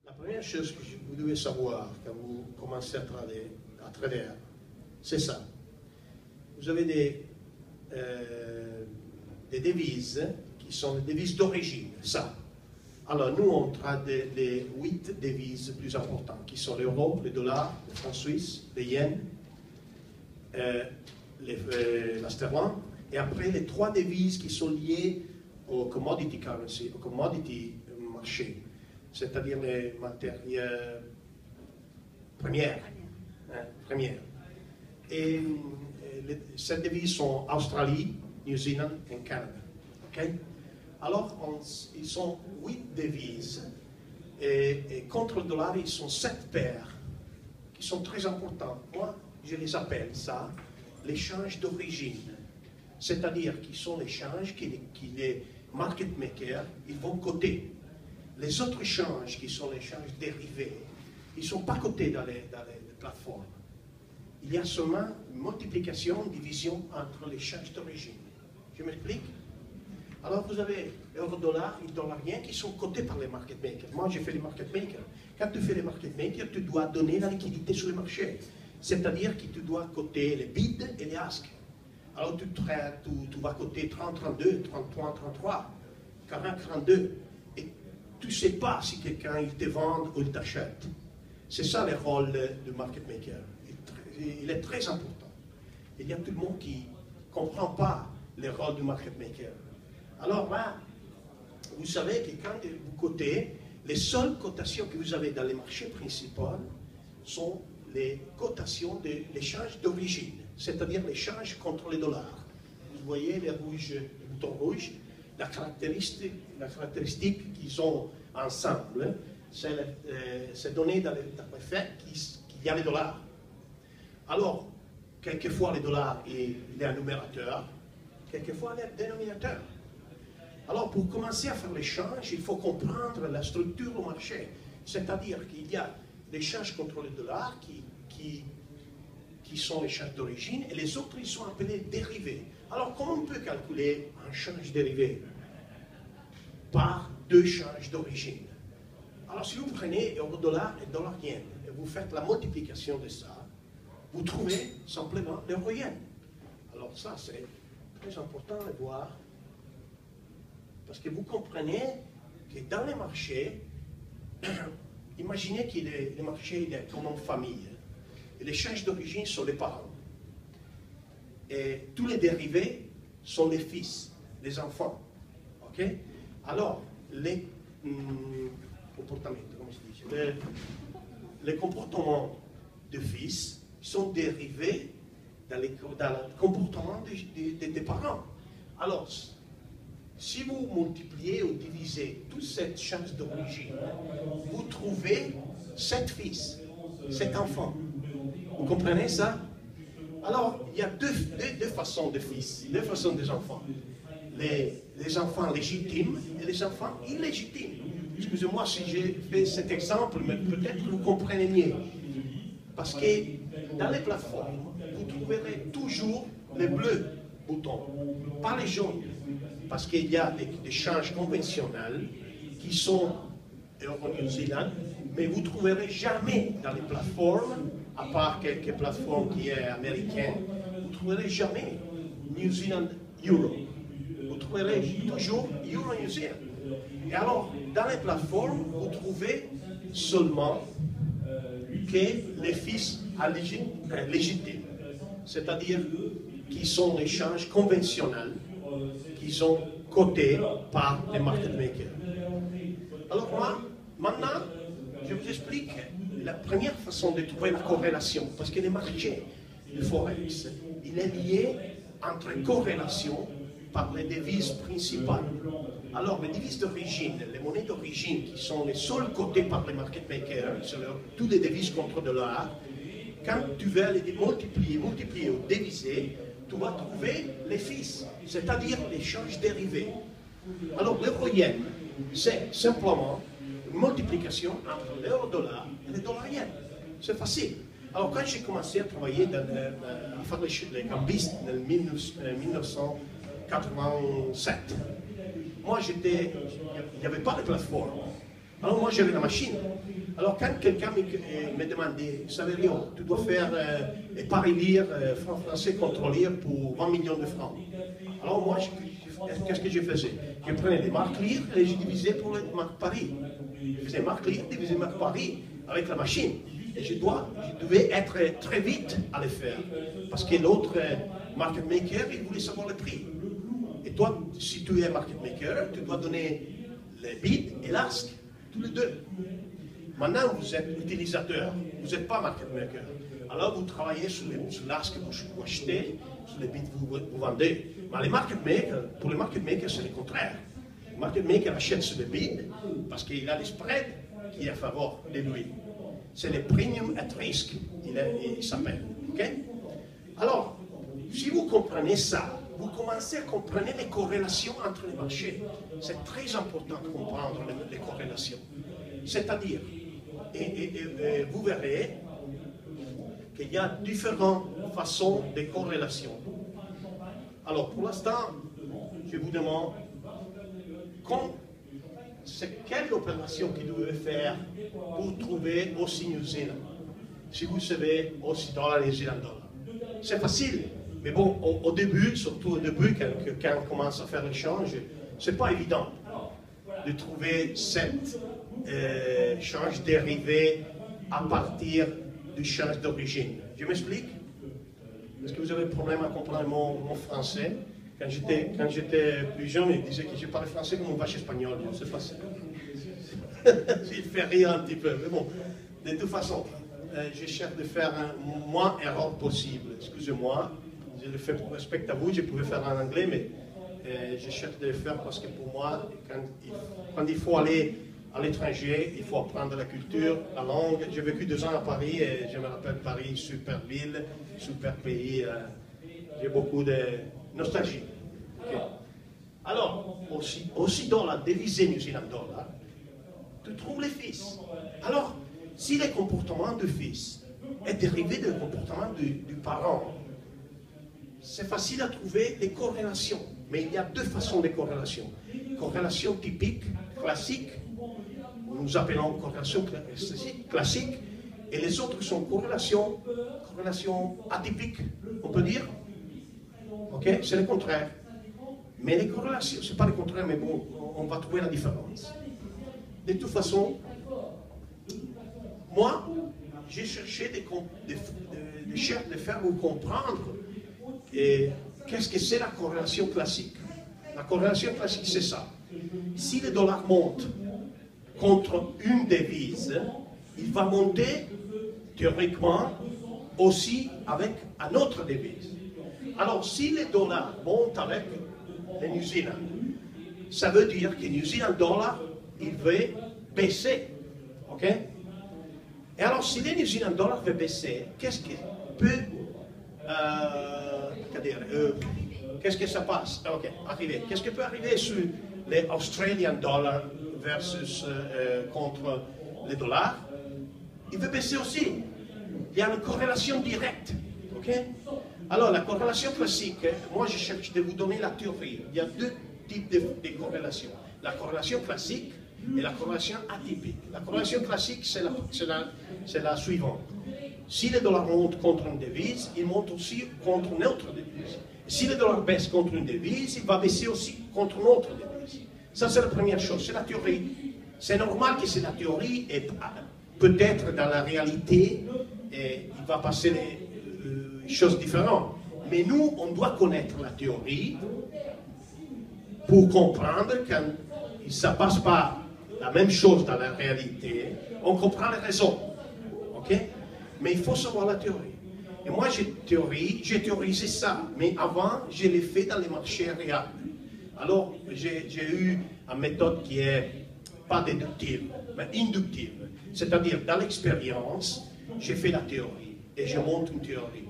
La première chose que vous devez savoir quand vous commencez à trader, c'est ça. Vous avez des devises qui sont les devises d'origine, ça. Alors nous, on trade les 8 devises plus importantes, qui sont l'euro, le dollar, le franc suisse, les yens, la sterling, et après les 3 devises qui sont liées au commodity currency, au commodity marché, c'est-à-dire les matières premières. Et ces devises sont Australie, New Zealand et Canada. Okay? Alors, ils sont 8 devises, et contre le dollar, ils sont 7 paires, qui sont très importantes. Moi, je les appelle ça l'échange d'origine. C'est-à-dire qu'ils sont l'échange que les market makers ils vont coter. Les autres échanges, qui sont les échanges dérivés, ils ne sont pas cotés dans les plateformes. Il y a seulement une multiplication, une division entre l'échange d'origine. Je m'explique? Alors vous avez euro-dollar et dollarien qui sont cotés par les market makers. Moi, j'ai fait les market makers. Quand tu fais les market makers, tu dois donner la liquidité sur le marché. C'est-à-dire que tu dois coter les bids et les asks. Alors tu vas coter 30, 32, 33, 33, 40, 42. Et tu ne sais pas si quelqu'un il te vend ou il t'achète. C'est ça le rôle du market maker. Il est très important. Il y a tout le monde qui ne comprend pas le rôle du market maker. Alors là, vous savez que quand vous cotez, les seules cotations que vous avez dans les marchés principaux sont les cotations de l'échange d'origine, c'est-à-dire l'échange contre les dollars. Vous voyez les boutons rouges, la caractéristique qu'ils ont ensemble, c'est donné dans le fait qu'il y a les dollars. Alors, quelquefois les dollars, il y a un numérateur, quelquefois il y a un dénominateur. Alors, pour commencer à faire l'échange, il faut comprendre la structure au marché. C'est-à-dire qu'il y a l'échange contre le dollar qui sont les changes d'origine, et les autres, ils sont appelés dérivés. Alors, comment on peut calculer un change dérivé? Par 2 changes d'origine. Alors, si vous prenez euro-dollar et dollar-yen, et vous faites la multiplication de ça, vous trouvez simplement l'euro-yen. Alors ça, c'est très important de voir, parce que vous comprenez que dans les marchés, imaginez que les marchés il est comme une famille, et les changes d'origine sont les parents. Et tous les dérivés sont les fils, les enfants. Ok? Alors, les comportements de fils sont dérivés dans le comportement des parents. Alors, si vous multipliez ou divisez toute cette change d'origine, vous trouvez 7 fils, 7 enfants. Vous comprenez ça? Alors, il y a deux façons de fils, 2 façons des enfants. Les enfants légitimes et les enfants illégitimes. Excusez-moi si j'ai fait cet exemple, mais peut-être que vous comprenez mieux. Parce que dans les plateformes, vous trouverez toujours les bleus boutons, pas les jaunes. Parce qu'il y a des changes conventionnels qui sont Euro-New Zealand, mais vous ne trouverez jamais dans les plateformes, à part quelques plateformes qui sont américaines, vous ne trouverez jamais New Zealand Euro. Vous trouverez toujours Euro-New Zealand. Et alors, dans les plateformes, vous trouvez seulement que les fils légitimes, c'est-à-dire qui sont des échanges conventionnels, qui sont cotés par les market makers. Alors moi, maintenant, je vous explique la première façon de trouver la corrélation, parce que les marchés, le forex, il est lié entre corrélation par les devises principales. Alors, les devises d'origine, les monnaies d'origine qui sont les seules cotées par les market makers, c'est toutes les devises contre $, quand tu vas les multiplier ou diviser, tu vas trouver les fils, c'est-à-dire les changes dérivés. Alors, l'euro-yen, c'est simplement une multiplication entre l'euro-dollar et le dollar-yen. C'est facile. Alors, quand j'ai commencé à travailler à faire les cambistes en 1987, moi, il n'y avait pas de plateforme. Alors moi j'avais la machine. Alors quand quelqu'un me demandait, Saverio, tu dois faire pari lire, franc français contre lire pour 20 millions de francs. Alors moi, qu'est-ce que je faisais? Je prenais des marques lire et je divisais pour les marques pari. Je faisais marque lire, divisé marque pari avec la machine. Et je devais être très vite à le faire. Parce que l'autre market maker, il voulait savoir le prix. Et toi, si tu es market maker, tu dois donner les bid et l'ask, tous les deux. Maintenant, vous êtes utilisateur, vous n'êtes pas market maker. Alors, vous travaillez sur l'ask que vous achetez, sur les bits que vous vendez. Mais les market makers, pour les market makers, c'est le contraire. Le market maker achète sur les bits parce qu'il a les spreads qui est à faveur de lui. C'est le premium at risk, il s'appelle. Okay? Alors, si vous comprenez ça, vous commencez à comprendre les corrélations entre les marchés. C'est très important de comprendre les corrélations. C'est-à-dire, et vous verrez qu'il y a différentes façons de corrélation. Alors, pour l'instant, je vous demande c'est quelle opération que vous devez faire pour trouver aussi New Zealand. Si vous savez aussi dollar, New Zealand dollar. C'est facile, mais bon, au début, surtout au début, quand on commence à faire l'échange, c'est pas évident de trouver cette change dérivé à partir du change d'origine. Je m'explique? Est-ce que vous avez un problème à comprendre mon français? Quand j'étais plus jeune, il disait que je parlais français comme une vache espagnole. C'est facile. Il fait rire un petit peu. Mais bon, de toute façon, je cherche de faire un moins erreur possible. Excusez-moi, je le fais pour respect à vous. Je pouvais faire en anglais, mais je cherche de le faire parce que pour moi, quand il faut aller à l'étranger, il faut apprendre la culture, la langue. J'ai vécu 2 ans à Paris et je me rappelle Paris, super ville, super pays. J'ai beaucoup de nostalgie. Okay. Alors, aussi dans la devise New Zealand dollar, tu trouves les fils. Alors, si le comportement du fils est dérivé du comportement du parent, c'est facile à trouver des corrélations. Mais il y a 2 façons de corrélation. Corrélation typique, classique, nous appelons corrélation classique, et les autres sont corrélations atypiques, on peut dire. Ok, c'est le contraire. Mais les corrélations, c'est pas le contraire, mais bon, on va trouver la différence. De toute façon, moi, j'ai cherché de faire vous comprendre qu'est-ce que c'est la corrélation classique. La corrélation classique, c'est ça. Si le dollar monte contre une devise, il va monter théoriquement aussi avec une autre devise. Alors, si le dollar monte avec le New Zealand, ça veut dire que le New Zealand dollar, il va baisser. OK? Et alors, si le New Zealand dollar veut baisser, qu'est-ce qui peut qu'est-ce que ça passe? OK, arriver. Qu'est-ce qui peut arriver sur les Australian dollars versus contre les dollars? Il veut baisser aussi. Il y a une corrélation directe. OK? Alors, la corrélation classique, moi je cherche de vous donner la théorie. Il y a 2 types de corrélations. La corrélation classique et la corrélation atypique. La corrélation classique, c'est la suivante. Si le dollar monte contre une devise, il monte aussi contre une autre devise. Si le dollar baisse contre une devise, il va baisser aussi contre une autre devise. Ça, c'est la première chose, c'est la théorie. C'est normal que c'est la théorie, et peut-être dans la réalité, il va passer des choses différentes. Mais nous, on doit connaître la théorie pour comprendre que ça ne passe pas la même chose dans la réalité. On comprend les raisons. OK? Mais il faut savoir la théorie. Et moi, j'ai théorisé ça. Mais avant, je l'ai fait dans les marchés réels. Alors, j'ai eu une méthode qui est pas déductive, mais inductive. C'est-à-dire, dans l'expérience, j'ai fait la théorie et je monte une théorie.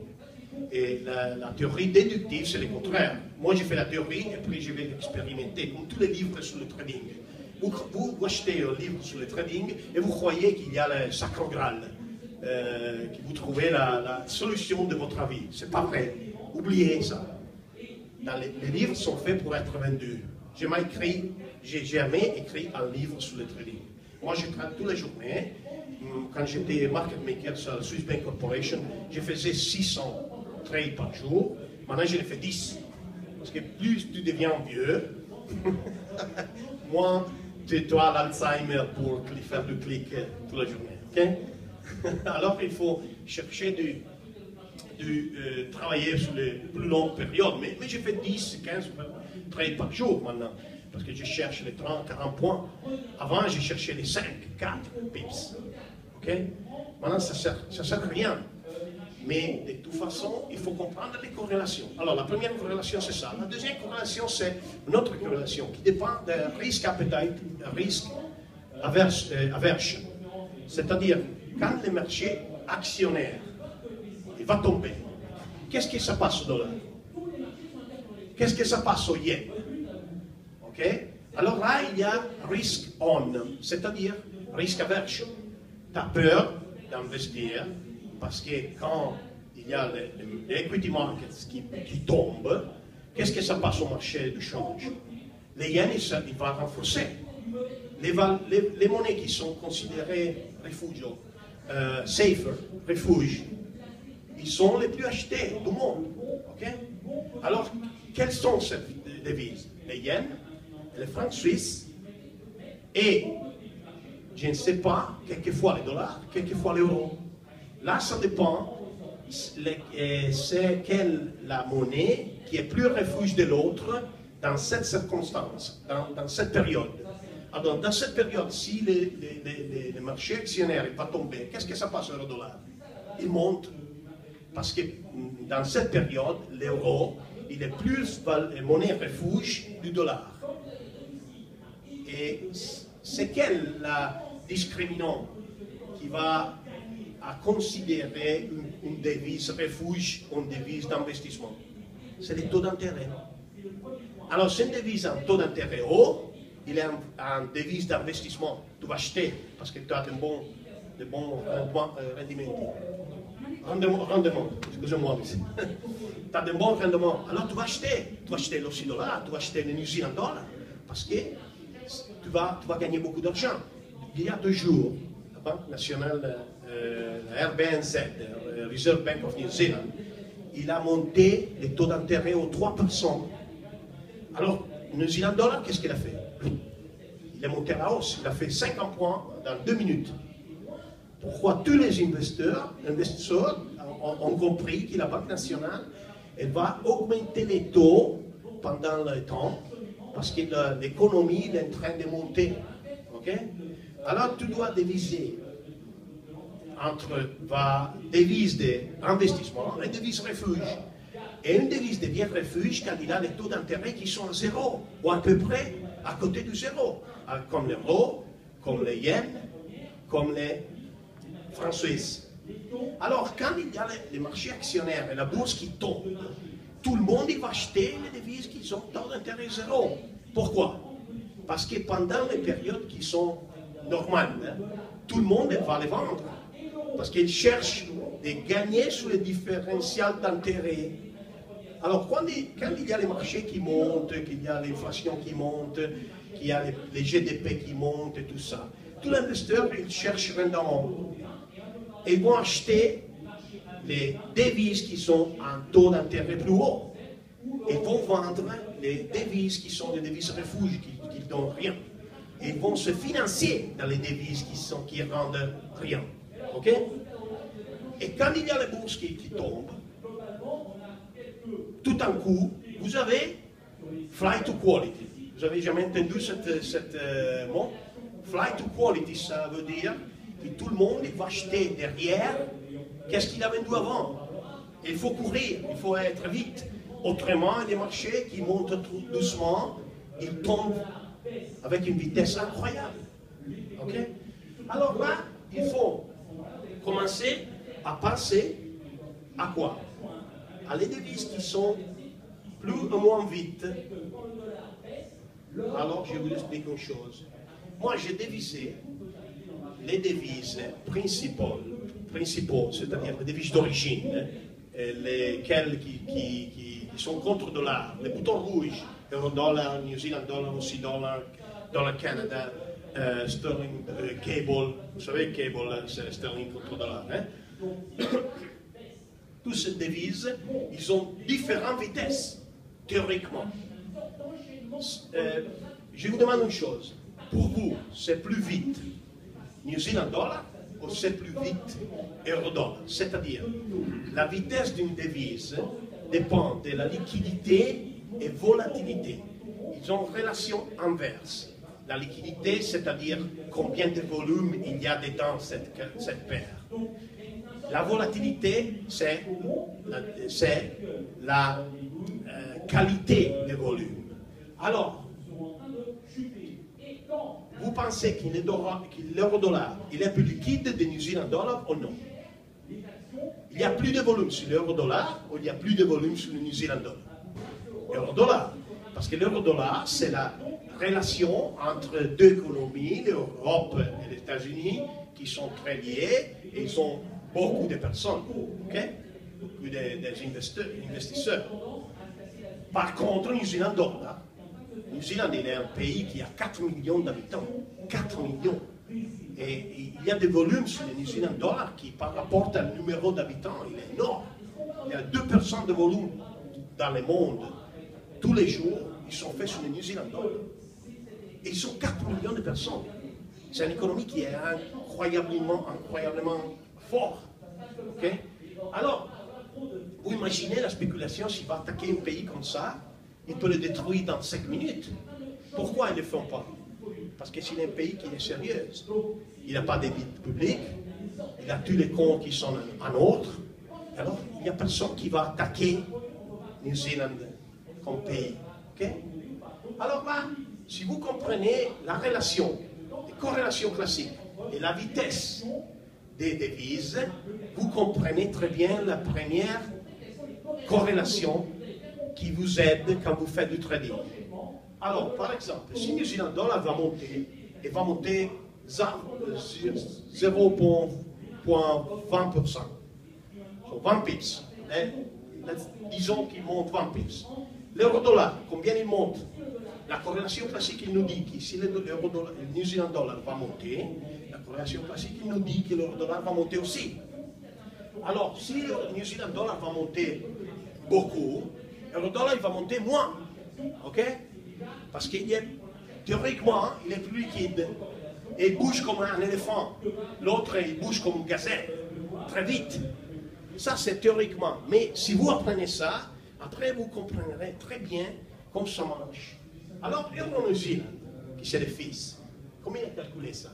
Et la théorie déductive, c'est le contraire. Moi, j'ai fait la théorie et puis je vais l'expérimenter, comme tous les livres sur le trading. Vous achetez un livre sur le trading et vous croyez qu'il y a le sacre graal, que vous trouvez la solution de votre vie. C'est pas vrai. Oubliez ça. Les livres sont faits pour être vendus. J'ai jamais écrit un livre sur le trading. Moi, je trade toutes les journées. Quand j'étais market maker sur la Swiss Bank Corporation, je faisais 600 trades par jour. Maintenant, je les fais 10. Parce que plus tu deviens vieux, moins tu as l'Alzheimer pour faire du clic toute la journée. Okay? Alors, il faut chercher de travailler sur les plus longues périodes. Mais je fais 10, 15 trades par jour maintenant. Parce que je cherche les 30, 40 points. Avant, je cherchais les 5, 4 pips. Okay? Maintenant, ça ne sert à rien. Mais de toute façon, il faut comprendre les corrélations. Alors, la première corrélation, c'est ça. La deuxième corrélation, c'est une autre corrélation qui dépend de risk appetite, risk aversion. C'est-à-dire, quand le marché actionnaire il va tomber, qu'est-ce que ça passe au dollar? Qu'est-ce que ça passe au yen? Okay? Alors là, il y a risk on, c'est-à-dire risk aversion. Tu as peur d'investir parce que quand il y a les equity markets qui tombent, qu'est-ce que ça passe au marché du change? Les yens, il va renforcer. Les monnaies qui sont considérées refugio, safer, refuge, ils sont les plus achetés du monde. Okay? Alors, quelles sont ces devises? Les yens, les francs suisses et, je ne sais pas, quelquefois les dollars, quelquefois l'euro. Là, ça dépend, c'est quelle la monnaie qui est plus refuge de l'autre dans cette circonstance, dans cette période. Alors, dans cette période, si le marché actionnaire va tomber, qu'est-ce que ça passe sur le dollar? Il monte. Parce que dans cette période, l'euro, il est plus monnaie refuge du dollar. Et c'est quel la discriminant qui va à considérer une devise refuge ou une devise d'investissement? C'est les taux d'intérêt. Alors, c'est une devise en taux d'intérêt haut, il est en devise d'investissement. Tu vas acheter parce que tu as de bons rendement, excusez-moi, tu as de bons rendements. Alors, tu vas acheter l'Aussie dollar, tu vas acheter le New Zealand dollar parce que tu vas gagner beaucoup d'argent. Il y a 2 jours, la Banque nationale, la RBNZ, Reserve Bank of New Zealand, il a monté les taux d'intérêt aux 3%. Alors, le New Zealand dollar, qu'est-ce qu'il a fait? Il est monté à la hausse, il a fait 50 points dans 2 minutes. Pourquoi tous les investisseurs ont compris que la Banque nationale elle va augmenter les taux pendant le temps parce que l'économie est en train de monter. Okay? Alors tu dois diviser entre devise d'investissement et devise refuge. Et une devise devient refuge quand il a les taux d'intérêt qui sont à 0 ou à peu près à côté du 0, comme l'euro, comme les yens, comme les francs suisses. Alors, quand il y a les marchés actionnaires et la bourse qui tombe, tout le monde il va acheter les devises qui ont taux d'intérêt 0. Pourquoi? Parce que pendant les périodes qui sont normales, tout le monde va les vendre. Parce qu'ils cherchent de gagner sur le différentiel d'intérêt. Alors, quand il y a les marchés qui montent, qu'il y a l'inflation qui monte, qu'il y a les GDP qui montent et tout ça, tous les investisseurs, ils cherchent rendement. Et ils vont acheter les devises qui sont en taux d'intérêt plus haut. Ils vont vendre les devises qui sont des devises refuges, qui ne donnent rien. Et ils vont se financer dans les devises qui rendent rien. OK? Et quand il y a les bourses qui tombent, tout d'un coup, vous avez flight to quality. Vous avez jamais entendu cette mot? Flight to quality, ça veut dire que tout le monde va acheter derrière qu'est-ce qu'il a vendu avant. Il faut courir, il faut être vite. Autrement, les marchés qui montent tout doucement, ils tombent avec une vitesse incroyable. Okay? Alors là, il faut commencer à penser à quoi? À les devises qui sont plus ou moins vite. Alors, je vous explique une chose. Moi, j'ai dévisé les devises principaux, c'est-à-dire les devises d'origine, lesquelles qui sont contre dollar, les boutons rouges, euro dollar, New Zealand dollar, Aussie dollar, dollar Canada, sterling, cable, vous savez, cable, c'est sterling contre dollar. Hein? Toutes ces devises, ils ont différentes vitesses, théoriquement. Je vous demande une chose. Pour vous, c'est plus vite New Zealand dollar ou c'est plus vite euro dollar? C'est-à-dire, la vitesse d'une devise dépend de la liquidité et volatilité. Ils ont une relation inverse. La liquidité, c'est-à-dire combien de volume il y a dedans cette paire. La volatilité, c'est la qualité de volume. Alors, vous pensez que l'euro-dollar est plus liquide que le New Zealand dollar ou non? Il y a plus de volume sur l'euro-dollar ou il y a plus de volume sur le New Zealand dollar? Euro-dollar. Parce que l'euro-dollar, c'est la relation entre deux économies, l'Europe et les États-Unis, qui sont très liées et ils ont beaucoup de personnes, okay? Beaucoup d'investisseurs. Par contre, New Zealand dollar, New Zealand est un pays qui a 4 millions d'habitants. 4 millions. Et il y a des volumes sur le New Zealand dollar qui, par rapport au numéro d'habitants, il est énorme. Il y a 2% de volume dans le monde. Tous les jours, ils sont faits sur le New Zealand dollar. Et ils sont 4 millions de personnes. C'est une économie qui est incroyablement fort. Okay? Alors, vous imaginez la spéculation, s'il va attaquer un pays comme ça, il peut le détruire dans 5 minutes. Pourquoi ils ne le font pas? Parce que c'est un pays qui est sérieux. Il n'a pas de dette publique, il a tous les comptes qui sont en ordre. Alors, il n'y a personne qui va attaquer New Zealand comme pays. Okay? Alors là, si vous comprenez la relation, les corrélations classiques et la vitesse des devises, vous comprenez très bien la première corrélation qui vous aide quand vous faites du trading. Alors, par exemple, si New Zealand dollar va monter, et va monter 0,20%, 20 pips, disons qu'il monte 20 pips. L'euro-dollar, combien il monte? La corrélation classique, il nous dit que si le New Zealand dollar va monter, la corrélation classique, il nous dit que l'euro-dollar va monter aussi. Alors, si le New Zealand dollar va monter beaucoup, l'euro-dollar il va monter moins. Ok? Parce qu'il est, théoriquement, il est plus liquide. Et il bouge comme un éléphant. L'autre, il bouge comme une gazelle. Très vite. Ça, c'est théoriquement. Mais si vous apprenez ça, après, vous comprendrez très bien comment ça marche. Alors, l'euro New Zealand, qui c'est le fils, comment il a calculé ça?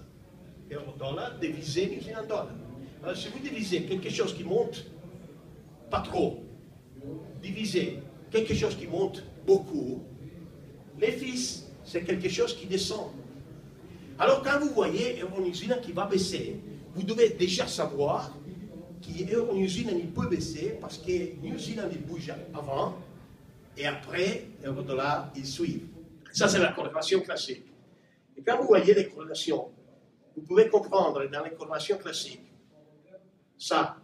Euro-dollar divisé New Zealand dollar. Alors, si vous divisez quelque chose qui monte pas trop, divisé quelque chose qui monte beaucoup, les fils, c'est quelque chose qui descend. Alors, quand vous voyez Euro New Zealand qui va baisser, vous devez déjà savoir que Euro New Zealand il peut baisser parce que New Zealand il bouge avant et après, l'euro-dollar il suit. Ça, c'est la corrélation classique. Et quand vous voyez les corrélations, vous pouvez comprendre dans les corrélations classiques, ça.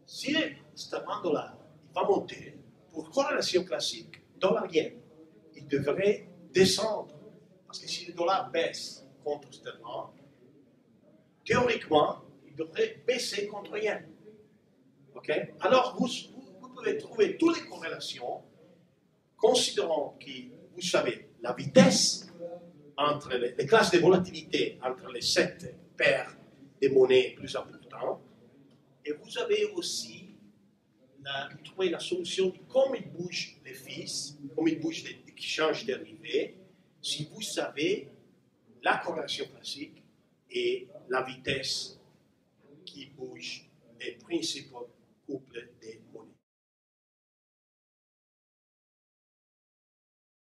Si le dollar va monter, pour corrélation classique, dollar-yen, il devrait descendre. Parce que si le dollar baisse contre sterling, théoriquement, il devrait baisser contre yen. Okay? Alors, vous pouvez trouver toutes les corrélations, considérant que, vous savez, la vitesse entre les classes de volatilité entre les 7 paires de monnaies plus importantes, et vous avez aussi trouvé la solution de comment ils bougent les fils, comment ils bougent les échanges dérivés, si vous savez la corrélation classique et la vitesse qui bouge les principaux couples